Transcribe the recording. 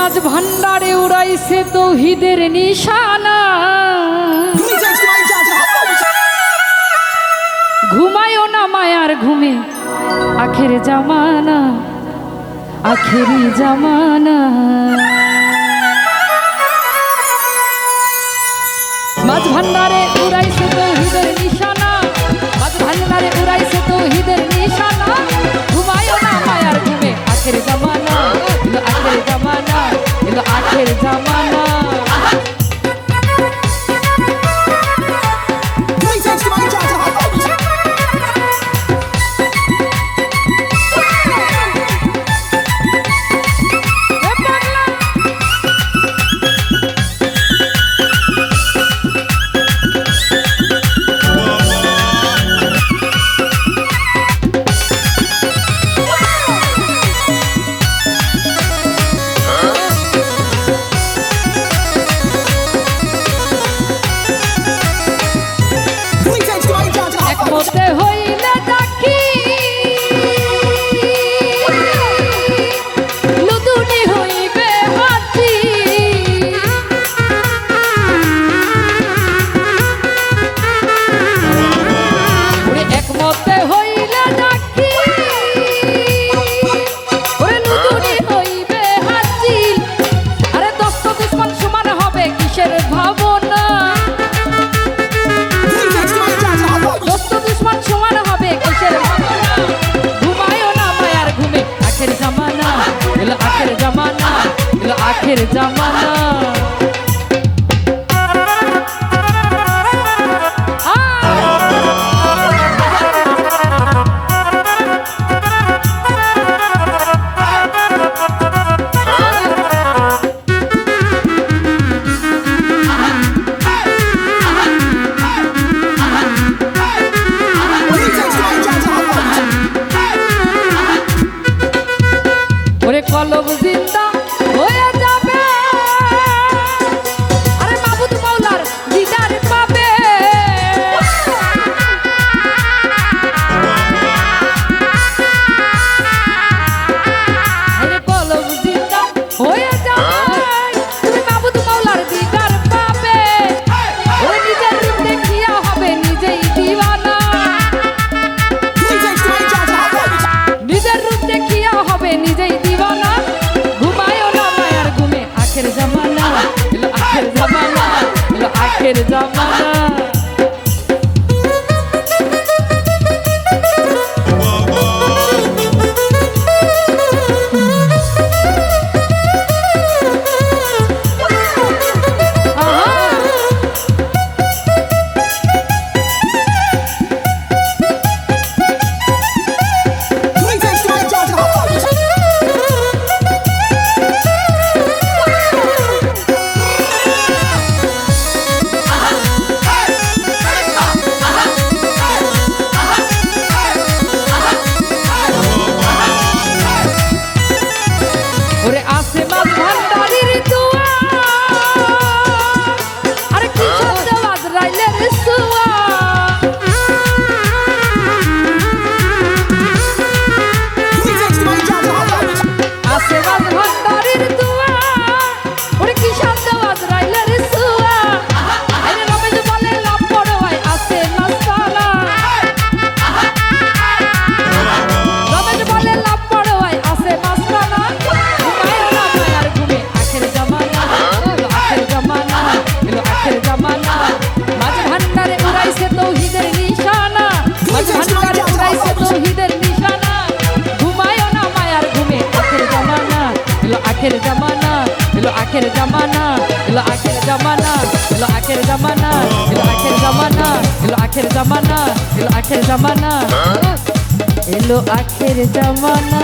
মাঝ ভান্ডারে উড়াইছে তৌহিদের নিশানা, ঘুমায়ও না মায়ার ঘুমে আখের জামানা, আখেরি জামানা। মাঝ ভান্ডারে উড়াইছে তৌহিদের নিশানা, মাঝ ভান্ডারে উড়াইছে তৌহিদের নিশানা, ঘুমায়ও না মায়ার ঘুমে আখের জামানা, আখের জামানা, আখের জামানা। একমতে হইলে ডাকি লুদুনি হইবে হাতি, একমতে হইলে ডাকি লুদুনি হইবে হাতি। আরে দোস্ত দুশ্মন সমান হবে কিসের ভাবনা, আখের জামানা, আখের জামানা। ওরে কলব জিন্দা হয়ে যাবে, আরে মাবুদ মাওলার দিদার পাবে। আরে কলব জিন্দা হয়ে যাবে, তুমি মাবুদ মাওলার দিদার পাবে। ওরে নিজের রূপ দেখিয়া হবে নিজেই দিওয়ানা, নিজের রূপ দেখিয়া হবে নিজেই দিওয়ানা। ঘুমায়ও না মায়ার ঘুমে আখের জামানা, আখের জামানা, আখের জামানা। ওরে আসে মাঝ ভান্ডারির দুয়া, আরে কি শব্দ বাজরাইলের সুয়া। আসে মাঝ ভান্ডারির দুয়া, ওরে কি শব্দ বাজরাইলের সুয়া। আরে রমেশ বলে লাভ বড় হয় আসে মাস্তানা, রমেশ বলে লাভ বড় হয় আসে মাস্তানা। আখের জামানা, আখের জামানা। মাঝ ভান্ডারে উড়াইছে তৌহিদের নিশানা, মাঝ ভান্ডারে উড়াইছে তৌহিদের নিশানা, ঘুমায়ও না মায়ার ঘুমে আখের জামানা, আখের জামানা, আখের জামানা, আখের জামানা, আখের জামানা, আখের জামানা, আখের জামানা, আখের জামানা, এলো আখের জামানা।